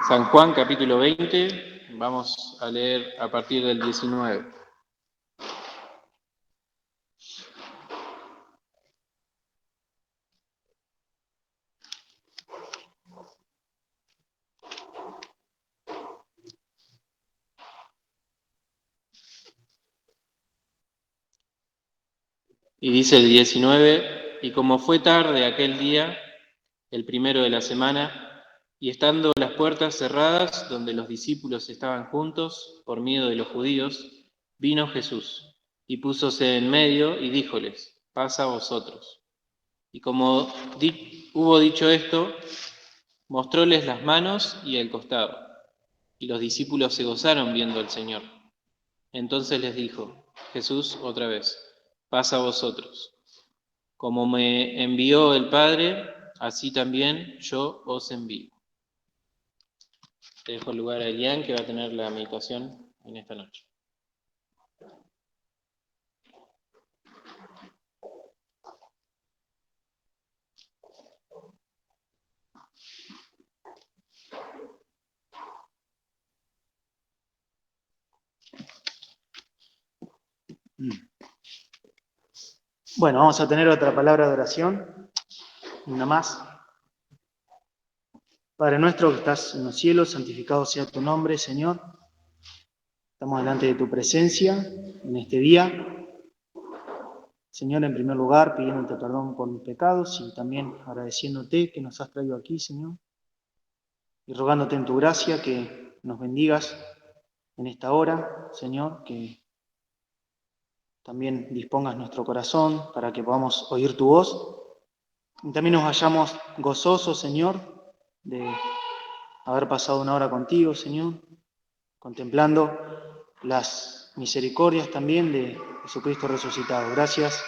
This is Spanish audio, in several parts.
San Juan capítulo 20, vamos a leer a partir del 19. Y dice el 19, y como fue tarde aquel día, el primero de la semana, y estando las puertas cerradas donde los discípulos estaban juntos, por miedo de los judíos, vino Jesús, y púsose en medio, y díjoles, pasa a vosotros. Y como hubo dicho esto, mostróles las manos y el costado, y los discípulos se gozaron viendo al Señor. Entonces les dijo Jesús otra vez, pasa a vosotros. Como me envió el Padre, así también yo os envío. Te dejo el lugar a Elian, que va a tener la meditación en esta noche. Bueno, vamos a tener otra palabra de oración, una más. Padre nuestro que estás en los cielos, santificado sea tu nombre, Señor. Estamos delante de tu presencia en este día. Señor, en primer lugar, pidiéndote perdón por mis pecados y también agradeciéndote que nos has traído aquí, Señor. Y rogándote en tu gracia que nos bendigas en esta hora, Señor, que también dispongas nuestro corazón para que podamos oír tu voz. Y también nos vayamos gozosos, Señor, de haber pasado una hora contigo, Señor, contemplando las misericordias también de Jesucristo resucitado. Gracias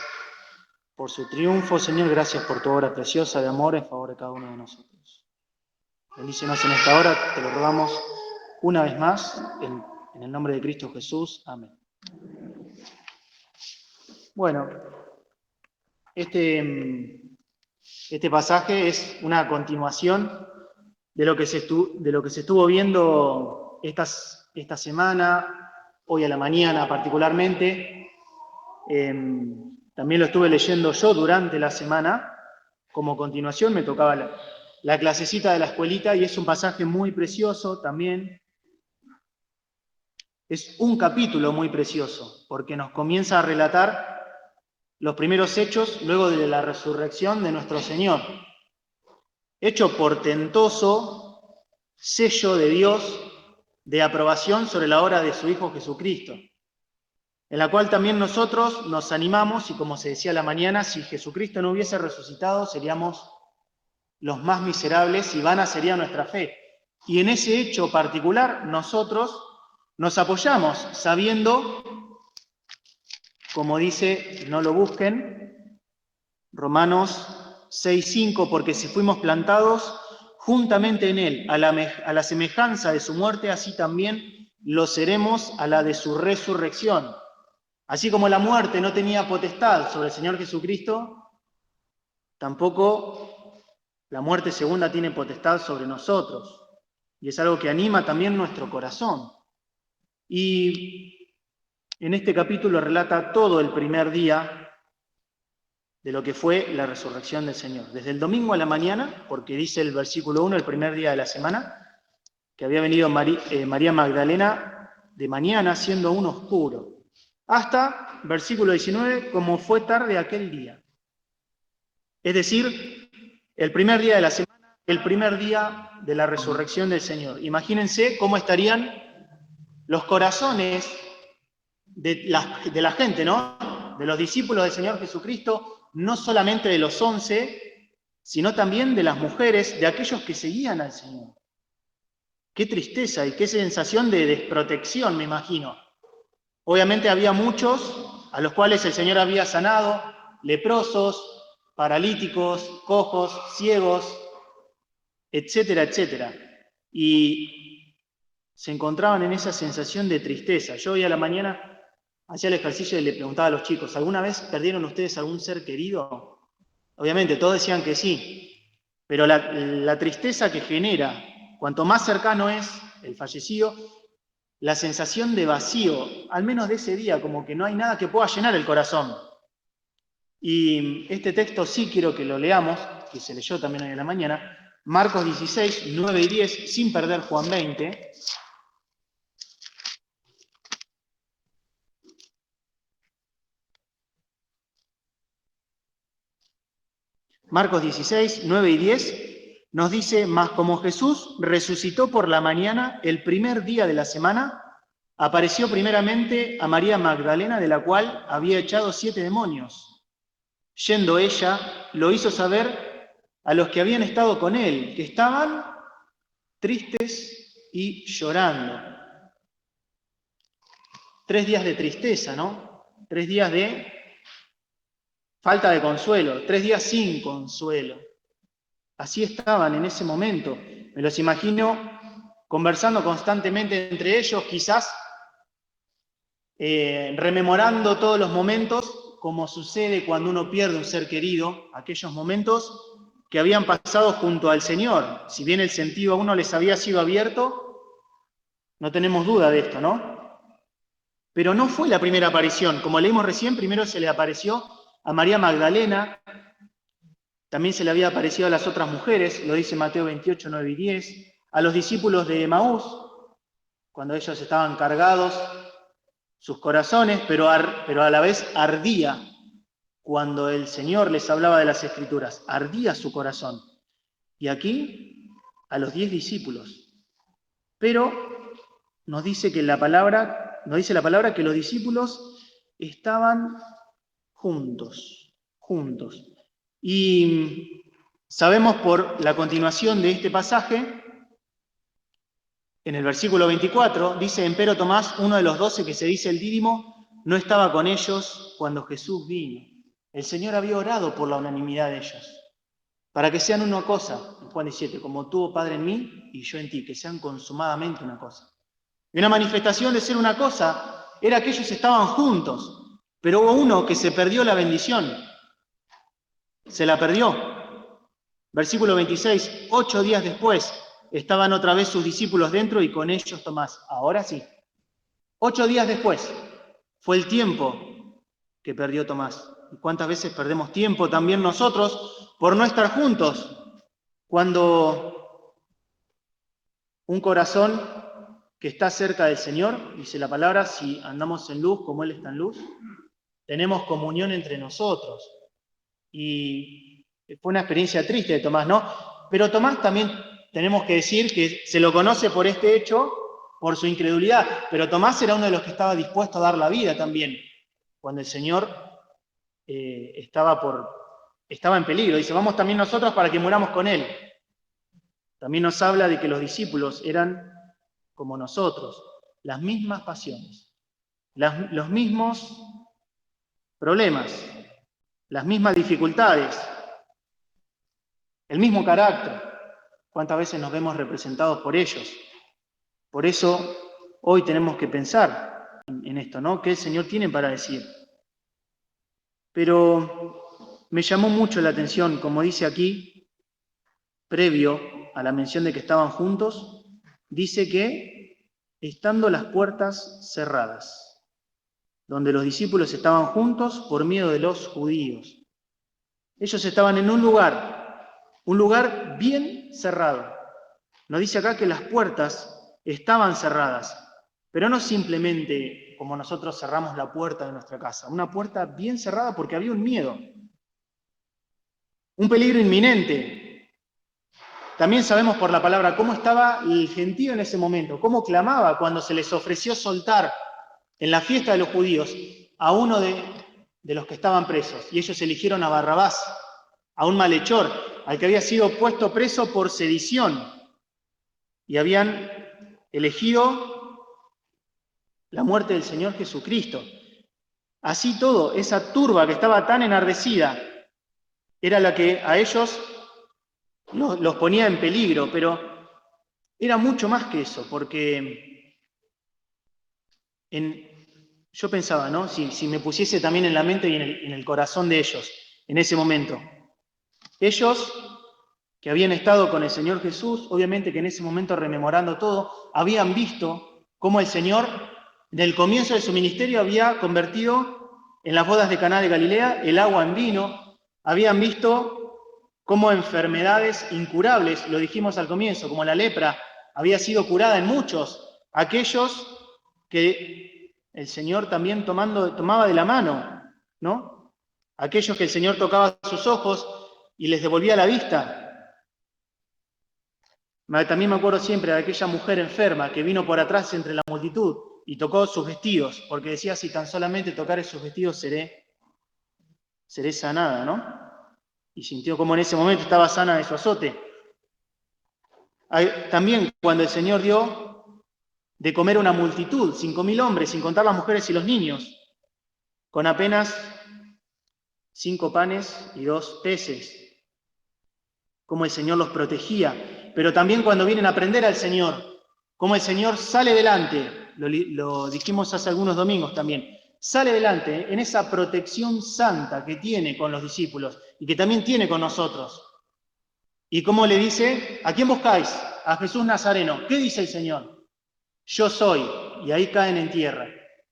por su triunfo, Señor, gracias por tu obra preciosa de amor en favor de cada uno de nosotros. Bendícenos en esta hora, te lo rogamos una vez más, en el nombre de Cristo Jesús. Amén. Bueno, este pasaje es una continuación de lo que se estuvo viendo esta semana, hoy a la mañana particularmente. También lo estuve leyendo yo durante la semana, como continuación, me tocaba la clasecita de la escuelita y es un pasaje muy precioso también. Es un capítulo muy precioso, porque nos comienza a relatar los primeros hechos luego de la resurrección de nuestro Señor. Hecho portentoso, sello de Dios de aprobación sobre la obra de su Hijo Jesucristo, en la cual también nosotros nos animamos, y como se decía a la mañana, si Jesucristo no hubiese resucitado, seríamos los más miserables y vana sería nuestra fe. Y en ese hecho particular nosotros nos apoyamos sabiendo, como dice, no lo busquen, Romanos 6:5, porque si fuimos plantados juntamente en Él, a la semejanza de su muerte, así también lo seremos a la de su resurrección. Así como la muerte no tenía potestad sobre el Señor Jesucristo, tampoco la muerte segunda tiene potestad sobre nosotros. Y es algo que anima también nuestro corazón. Y en este capítulo relata todo el primer día de lo que fue la resurrección del Señor. Desde el domingo a la mañana, porque dice el versículo 1, el primer día de la semana, que había venido María Magdalena de mañana, siendo aún oscuro, hasta, versículo 19, como fue tarde aquel día. Es decir, el primer día de la semana, el primer día de la resurrección del Señor. Imagínense cómo estarían los corazones de la gente, ¿no? De los discípulos del Señor Jesucristo, no solamente de los 11, sino también de las mujeres, de aquellos que seguían al Señor. Qué tristeza y qué sensación de desprotección, me imagino. Obviamente había muchos a los cuales el Señor había sanado, leprosos, paralíticos, cojos, ciegos, etcétera, etcétera. Y se encontraban en esa sensación de tristeza. Yo hoy a la mañana hacía el ejercicio y le preguntaba a los chicos, ¿alguna vez perdieron ustedes algún ser querido? Obviamente, todos decían que sí, pero la tristeza que genera cuanto más cercano es el fallecido, la sensación de vacío, al menos de ese día, como que no hay nada que pueda llenar el corazón. Y este texto sí quiero que lo leamos, que se leyó también hoy en la mañana, Marcos 16, 9 y 10, sin perder Juan 20. Marcos 16, 9 y 10 nos dice: mas como Jesús resucitó por la mañana, el primer día de la semana, apareció primeramente a María Magdalena, de la cual había echado 7 demonios. Yendo ella, lo hizo saber a los que habían estado con él, que estaban tristes y llorando. 3 días de tristeza, ¿no? 3 días de falta de consuelo, 3 días sin consuelo. Así estaban en ese momento. Me los imagino conversando constantemente entre ellos, quizás rememorando todos los momentos, como sucede cuando uno pierde un ser querido, aquellos momentos que habían pasado junto al Señor. Si bien el sentido a uno les había sido abierto, no tenemos duda de esto, ¿no? Pero no fue la primera aparición. Como leímos recién, primero se le apareció a María Magdalena, también se le había aparecido a las otras mujeres, lo dice Mateo 28, 9 y 10, a los discípulos de Emaús, cuando ellos estaban cargados sus corazones, pero a la vez ardía cuando el Señor les hablaba de las Escrituras, ardía su corazón. Y aquí, a los 10 discípulos. Pero nos dice la palabra que los discípulos estaban juntos. Y sabemos por la continuación de este pasaje, en el versículo 24, dice: empero Tomás, uno de los 12 que se dice el dídimo, no estaba con ellos cuando Jesús vino. El Señor había orado por la unanimidad de ellos, para que sean una cosa, en Juan 17, como tú, oh Padre, en mí y yo en ti, que sean consumadamente una cosa. Y una manifestación de ser una cosa era que ellos estaban juntos, pero hubo uno que se perdió la bendición, se la perdió. Versículo 26, 8 días después, estaban otra vez sus discípulos dentro y con ellos Tomás. Ahora sí. 8 días después fue el tiempo que perdió Tomás. ¿Y cuántas veces perdemos tiempo también nosotros por no estar juntos? Cuando un corazón que está cerca del Señor, dice la palabra, si andamos en luz como Él está en luz, tenemos comunión entre nosotros. Y fue una experiencia triste de Tomás, ¿no? Pero Tomás también tenemos que decir que se lo conoce por este hecho, por su incredulidad, pero Tomás era uno de los que estaba dispuesto a dar la vida también, cuando el Señor estaba en peligro. Dice: vamos también nosotros para que muramos con Él. También nos habla de que los discípulos eran como nosotros, las mismas pasiones, los mismos problemas, las mismas dificultades, el mismo carácter. ¿Cuántas veces nos vemos representados por ellos? Por eso hoy tenemos que pensar en esto, ¿no? ¿Qué el Señor tiene para decir? Pero me llamó mucho la atención, como dice aquí, previo a la mención de que estaban juntos, dice que estando las puertas cerradas, donde los discípulos estaban juntos por miedo de los judíos. Ellos estaban en un lugar bien cerrado. Nos dice acá que las puertas estaban cerradas, pero no simplemente como nosotros cerramos la puerta de nuestra casa, una puerta bien cerrada porque había un miedo, un peligro inminente. También sabemos por la palabra cómo estaba el gentío en ese momento, cómo clamaba cuando se les ofreció soltar en la fiesta de los judíos a uno de los que estaban presos, y ellos eligieron a Barrabás, a un malhechor, al que había sido puesto preso por sedición, y habían elegido la muerte del Señor Jesucristo. Así todo, esa turba que estaba tan enardecida, era la que a ellos los ponía en peligro, pero era mucho más que eso, porque yo pensaba, ¿no? Si me pusiese también en la mente y en el corazón de ellos, en ese momento. Ellos que habían estado con el Señor Jesús, obviamente que en ese momento, rememorando todo, habían visto cómo el Señor, en el comienzo de su ministerio, había convertido en las bodas de Caná de Galilea el agua en vino, habían visto cómo enfermedades incurables, lo dijimos al comienzo, como la lepra, había sido curada en muchos, aquellos que el Señor también tomaba de la mano, ¿no? Aquellos que el Señor tocaba sus ojos y les devolvía la vista. También me acuerdo siempre de aquella mujer enferma que vino por atrás entre la multitud y tocó sus vestidos, porque decía, si tan solamente tocaré sus vestidos seré sanada, ¿no? Y sintió como en ese momento estaba sana de su azote. También cuando el Señor dio de comer a una multitud, 5.000 hombres, sin contar las mujeres y los niños, con apenas 5 panes y 2 peces, cómo el Señor los protegía, pero también cuando vienen a aprender al Señor, cómo el Señor sale delante, lo dijimos hace algunos domingos también, sale delante en esa protección santa que tiene con los discípulos y que también tiene con nosotros. Y cómo le dice, ¿a quién buscáis? A Jesús Nazareno. ¿Qué dice el Señor? Yo soy. Y ahí caen en tierra.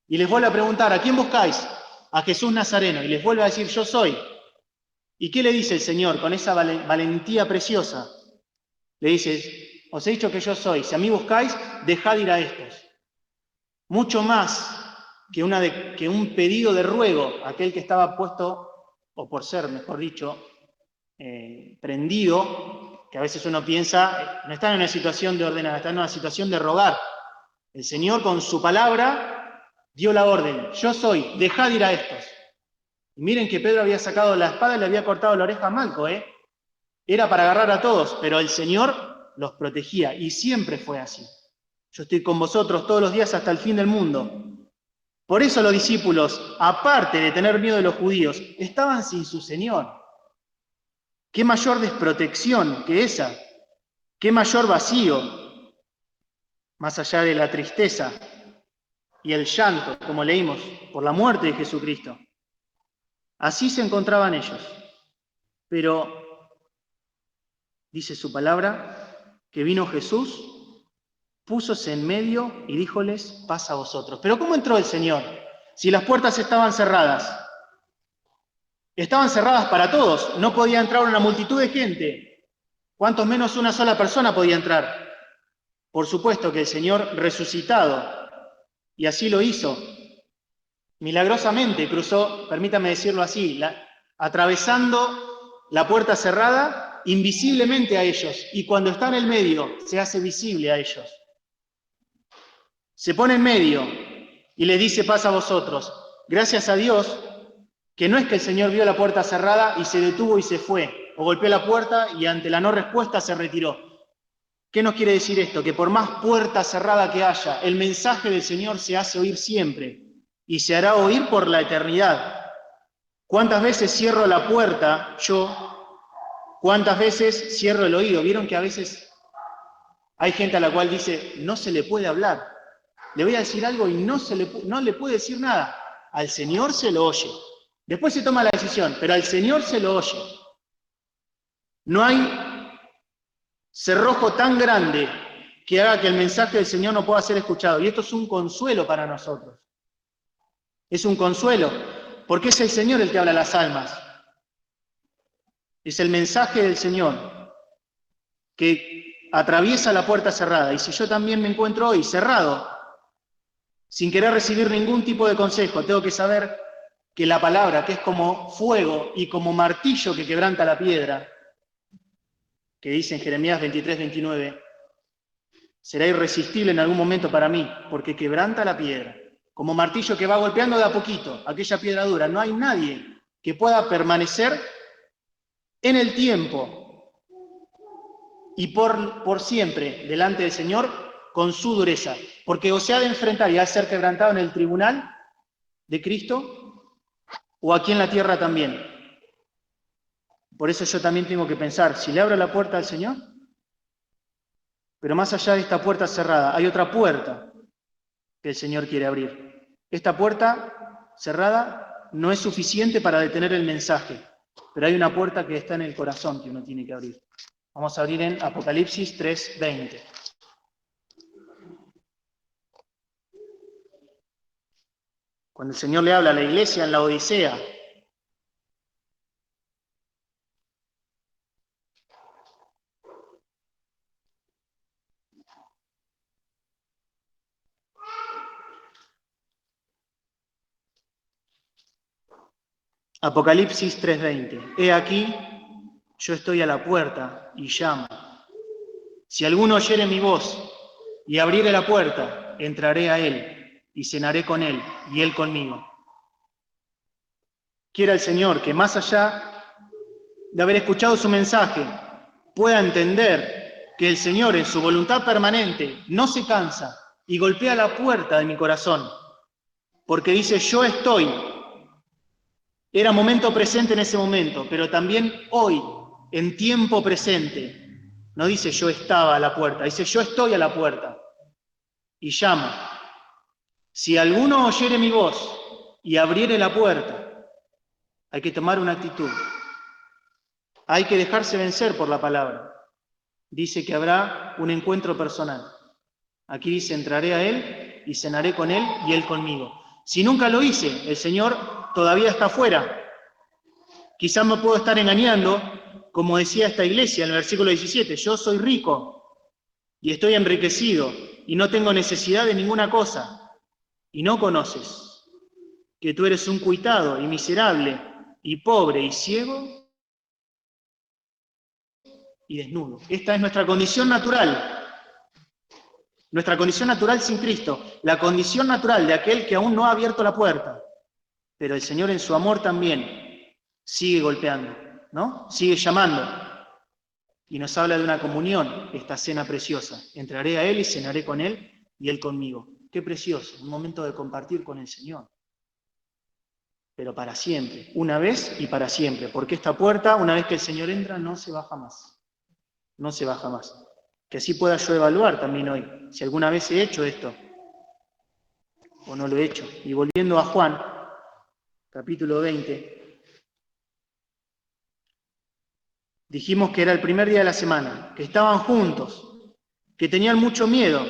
Y les vuelve a preguntar, ¿a quién buscáis? A Jesús Nazareno. Y les vuelve a decir, yo soy. ¿Y qué le dice el Señor con esa valentía preciosa? Le dice, os he dicho que yo soy. Si a mí buscáis, dejad ir a estos. Mucho más que un pedido de ruego, aquel que estaba puesto, o por ser, mejor dicho, prendido, que a veces uno piensa, no está en una situación de ordenar, está en una situación de rogar. El Señor con su palabra dio la orden, yo soy, dejad ir a estos. Y miren que Pedro había sacado la espada y le había cortado la oreja a Malco, Era para agarrar a todos, pero el Señor los protegía y siempre fue así. Yo estoy con vosotros todos los días hasta el fin del mundo. Por eso los discípulos, aparte de tener miedo de los judíos, estaban sin su Señor. ¿Qué mayor desprotección que esa? ¿Qué mayor vacío? Más allá de la tristeza y el llanto, como leímos, por la muerte de Jesucristo. Así se encontraban ellos. Pero dice su palabra que vino Jesús, púsose en medio y díjoles, paz a vosotros. Pero ¿cómo entró el Señor? Si las puertas estaban cerradas. Estaban cerradas para todos, no podía entrar una multitud de gente. ¿Cuántos menos una sola persona podía entrar? Por supuesto que el Señor resucitado, y así lo hizo, milagrosamente cruzó, permítame decirlo así, atravesando la puerta cerrada, invisiblemente a ellos, y cuando está en el medio, se hace visible a ellos. Se pone en medio y le dice, paz a vosotros. Gracias a Dios, que no es que el Señor vio la puerta cerrada y se detuvo y se fue, o golpeó la puerta y ante la no respuesta se retiró. ¿Qué nos quiere decir esto? Que por más puerta cerrada que haya, el mensaje del Señor se hace oír siempre y se hará oír por la eternidad. ¿Cuántas veces cierro la puerta yo? ¿Cuántas veces cierro el oído? Vieron que a veces hay gente a la cual dice, no se le puede hablar. Le voy a decir algo y no le puede decir nada. Al Señor se lo oye. Después se toma la decisión, pero al Señor se lo oye. No hay cerrojo tan grande que haga que el mensaje del Señor no pueda ser escuchado. Y esto es un consuelo para nosotros. Es un consuelo, porque es el Señor el que habla a las almas. Es el mensaje del Señor que atraviesa la puerta cerrada. Y si yo también me encuentro hoy cerrado, sin querer recibir ningún tipo de consejo, tengo que saber que la palabra, que es como fuego y como martillo que quebranta la piedra, que dice en Jeremías 23, 29, será irresistible en algún momento para mí, porque quebranta la piedra, como martillo que va golpeando de a poquito aquella piedra dura. No hay nadie que pueda permanecer en el tiempo y por siempre delante del Señor con su dureza, porque o se ha de enfrentar y ha de ser quebrantado en el tribunal de Cristo, o aquí en la tierra también. Por eso yo también tengo que pensar, si le abro la puerta al Señor, pero más allá de esta puerta cerrada, hay otra puerta que el Señor quiere abrir. Esta puerta cerrada no es suficiente para detener el mensaje, pero hay una puerta que está en el corazón que uno tiene que abrir. Vamos a abrir en Apocalipsis 3:20. Cuando el Señor le habla a la iglesia en la Odisea, Apocalipsis 3:20. He aquí, yo estoy a la puerta y llamo. Si alguno oyere mi voz y abriere la puerta, entraré a él y cenaré con él y él conmigo. Quiera el Señor que más allá de haber escuchado su mensaje, pueda entender que el Señor en su voluntad permanente no se cansa y golpea la puerta de mi corazón, porque dice, yo estoy. Era momento presente en ese momento, pero también hoy, en tiempo presente. No dice yo estaba a la puerta, dice yo estoy a la puerta y llamo. Si alguno oyere mi voz y abriere la puerta, hay que tomar una actitud. Hay que dejarse vencer por la palabra. Dice que habrá un encuentro personal. Aquí dice, entraré a él y cenaré con él y él conmigo. Si nunca lo hice, el Señor todavía está afuera. Quizás me puedo estar engañando, como decía esta iglesia en el versículo 17, yo soy rico y estoy enriquecido y no tengo necesidad de ninguna cosa. Y no conoces que tú eres un cuitado y miserable y pobre y ciego y desnudo. Esta es nuestra condición natural. Nuestra condición natural sin Cristo, la condición natural de aquel que aún no ha abierto la puerta. Pero el Señor en su amor también sigue golpeando, ¿no? Sigue llamando. Y nos habla de una comunión, esta cena preciosa. Entraré a Él y cenaré con Él y Él conmigo. Qué precioso, un momento de compartir con el Señor. Pero para siempre, una vez y para siempre. Porque esta puerta, una vez que el Señor entra, no se baja más. No se baja más. Que así pueda yo evaluar también hoy, si alguna vez he hecho esto o no lo he hecho. Y volviendo a Juan, capítulo 20, dijimos que era el primer día de la semana, que estaban juntos, que tenían mucho miedo,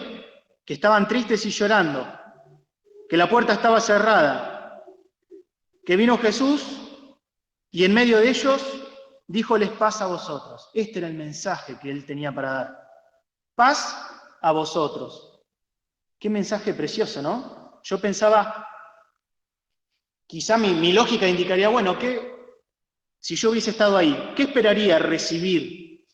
que estaban tristes y llorando, que la puerta estaba cerrada, que vino Jesús y en medio de ellos díjoles paz a vosotros. Este era el mensaje que él tenía para dar. Paz a vosotros. Qué mensaje precioso, ¿no? Yo pensaba, quizá mi lógica indicaría, bueno, si yo hubiese estado ahí, ¿qué esperaría recibir?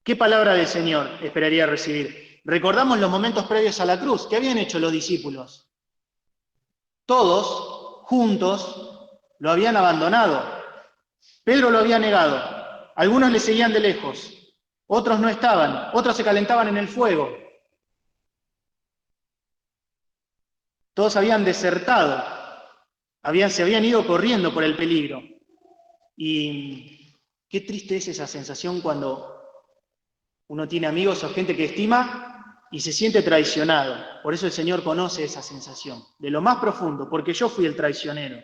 ¿Qué palabra del Señor esperaría recibir? Recordamos los momentos previos a la cruz. ¿Qué habían hecho los discípulos? Todos, juntos, lo habían abandonado. Pedro lo había negado. Algunos le seguían de lejos. Otros no estaban. Otros se calentaban en el fuego. Todos habían desertado. Se habían ido corriendo por el peligro. Y qué triste es esa sensación cuando uno tiene amigos o gente que estima y se siente traicionado. Por eso el Señor conoce esa sensación, de lo más profundo, porque yo fui el traicionero.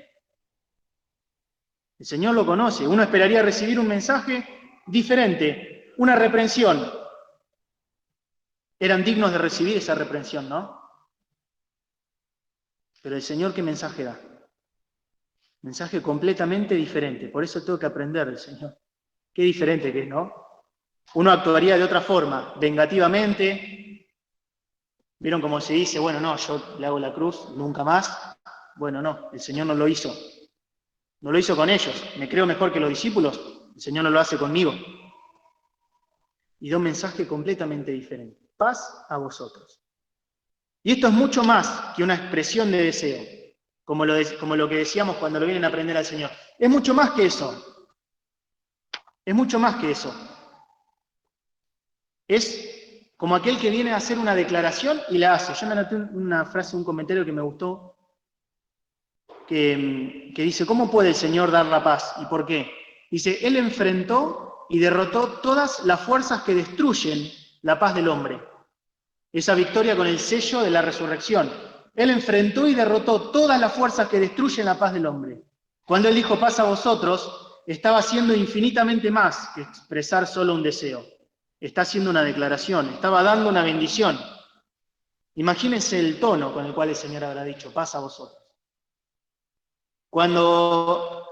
El Señor lo conoce. Uno esperaría recibir un mensaje diferente, una reprensión. Eran dignos de recibir esa reprensión, ¿no? Pero el Señor, ¿qué mensaje da? Mensaje completamente diferente. Por eso tengo que aprender del Señor. Qué diferente que es, ¿no? Uno actuaría de otra forma, vengativamente. ¿Vieron cómo se dice? Bueno, no, yo le hago la cruz, nunca más. Bueno, no, el Señor no lo hizo. No lo hizo con ellos. Me creo mejor que los discípulos. El Señor no lo hace conmigo. Y da un mensaje completamente diferente. Paz a vosotros. Y esto es mucho más que una expresión de deseo, como lo que decíamos cuando lo vienen a aprender al Señor. Es mucho más que eso. Es mucho más que eso. Es como aquel que viene a hacer una declaración y la hace. Yo me anoté una frase, un comentario que me gustó, que dice, ¿cómo puede el Señor dar la paz? ¿Y por qué? Dice, Él enfrentó y derrotó todas las fuerzas que destruyen la paz del hombre. Esa victoria con el sello de la resurrección. Él enfrentó y derrotó todas las fuerzas que destruyen la paz del hombre. Cuando Él dijo paz a vosotros, estaba haciendo infinitamente más que expresar solo un deseo. está haciendo una declaración, estaba dando una bendición. Imagínense el tono con el cual el Señor habrá dicho, paz a vosotros.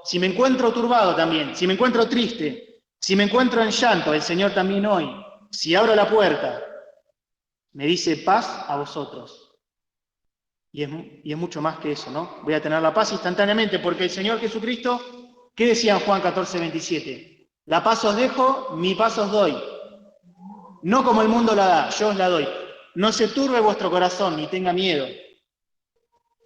Si me encuentro turbado también, si me encuentro triste, si me encuentro en llanto, el Señor también hoy, si abro la puerta, me dice paz a vosotros. Y es mucho más que eso, ¿no? Voy a tener la paz instantáneamente, porque el Señor Jesucristo, ¿qué decía en Juan 14:27? La paz os dejo, mi paz os doy. No como el mundo la da, yo os la doy. No se turbe vuestro corazón, ni tenga miedo.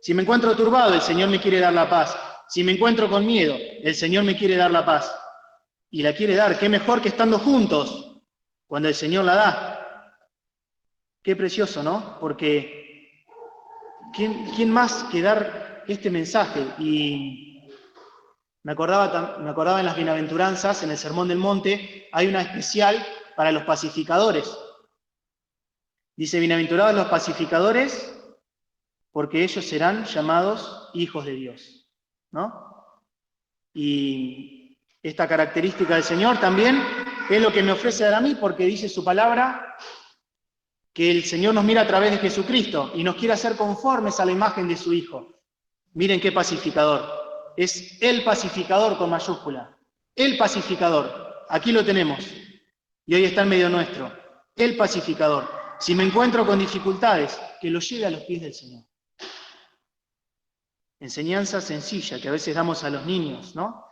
Si me encuentro turbado, el Señor me quiere dar la paz. Si me encuentro con miedo, el Señor me quiere dar la paz. Y la quiere dar, qué mejor que estando juntos, cuando el Señor la da. Qué precioso, ¿no? Porque ¿quién más que dar este mensaje? Y me acordaba en las bienaventuranzas, en el Sermón del Monte, hay una especial para los pacificadores. Dice, bienaventurados los pacificadores, porque ellos serán llamados hijos de Dios, ¿no? Y esta característica del Señor también es lo que me ofrece dar a mí, porque dice su palabra que el Señor nos mira a través de Jesucristo y nos quiere hacer conformes a la imagen de su Hijo. Miren qué pacificador. Es el pacificador con mayúscula. El pacificador. Aquí lo tenemos. Y hoy está en medio nuestro. El pacificador. Si me encuentro con dificultades, que lo lleve a los pies del Señor. Enseñanza sencilla que a veces damos a los niños, ¿no?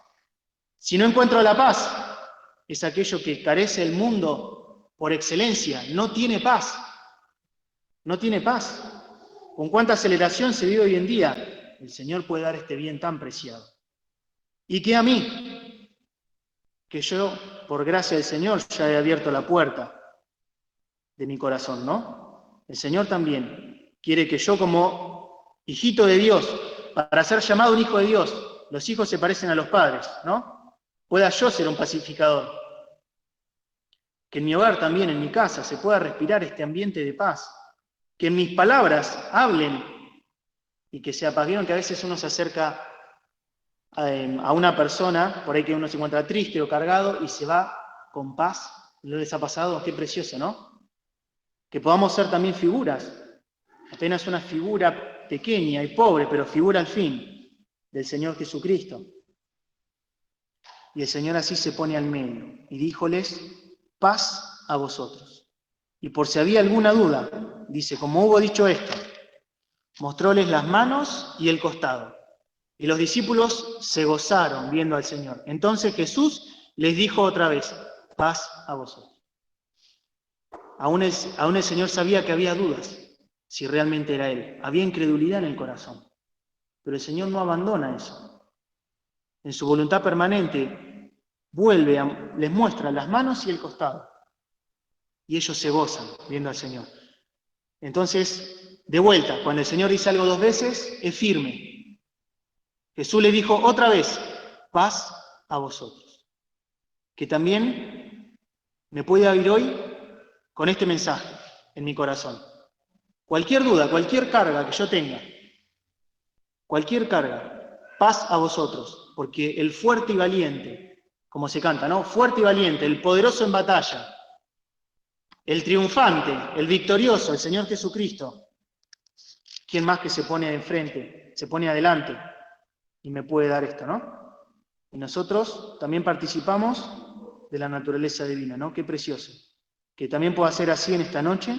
Si no encuentro la paz, es aquello que carece el mundo por excelencia. No tiene paz. No tiene paz. ¿Con cuánta aceleración se vive hoy en día? El Señor puede dar este bien tan preciado. ¿Y qué a mí? Que yo, por gracia del Señor, ya he abierto la puerta de mi corazón, ¿no? El Señor también quiere que yo, como hijito de Dios, para ser llamado un hijo de Dios, los hijos se parecen a los padres, ¿no? Pueda yo ser un pacificador. Que en mi hogar también, en mi casa, se pueda respirar este ambiente de paz. Que en mis palabras hablen y que se apaguen, que a veces uno se acerca a una persona, por ahí que uno se encuentra triste o cargado y se va con paz. ¿Lo les ha pasado? Qué precioso, ¿no? Que podamos ser también figuras, apenas una figura pequeña y pobre, pero figura al fin del Señor Jesucristo. Y el Señor así se pone al medio y díjoles, paz a vosotros. Y por si había alguna duda, dice, como hubo dicho esto, mostróles las manos y el costado. Y los discípulos se gozaron viendo al Señor. Entonces Jesús les dijo otra vez, paz a vosotros. Aún el Señor sabía que había dudas, si realmente era Él. Había incredulidad en el corazón. Pero el Señor no abandona eso. En su voluntad permanente, les muestra las manos y el costado. Y ellos se gozan viendo al Señor. Entonces, de vuelta, cuando el Señor dice algo 2 veces, es firme. Jesús le dijo otra vez, paz a vosotros. Que también me puede abrir hoy con este mensaje en mi corazón. Cualquier duda, cualquier carga que yo tenga, cualquier carga, paz a vosotros, porque el fuerte y valiente, como se canta, ¿no? Fuerte y valiente, el poderoso en batalla, el triunfante, el victorioso, el Señor Jesucristo. ¿Quién más que se pone enfrente, se pone adelante y me puede dar esto, ¿no? Y nosotros también participamos de la naturaleza divina, ¿no? Qué precioso. Que también pueda ser así en esta noche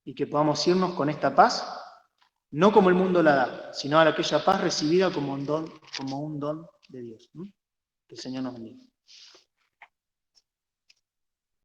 y que podamos irnos con esta paz, no como el mundo la da, sino a aquella paz recibida como un don de Dios, ¿no? Que el Señor nos bendiga.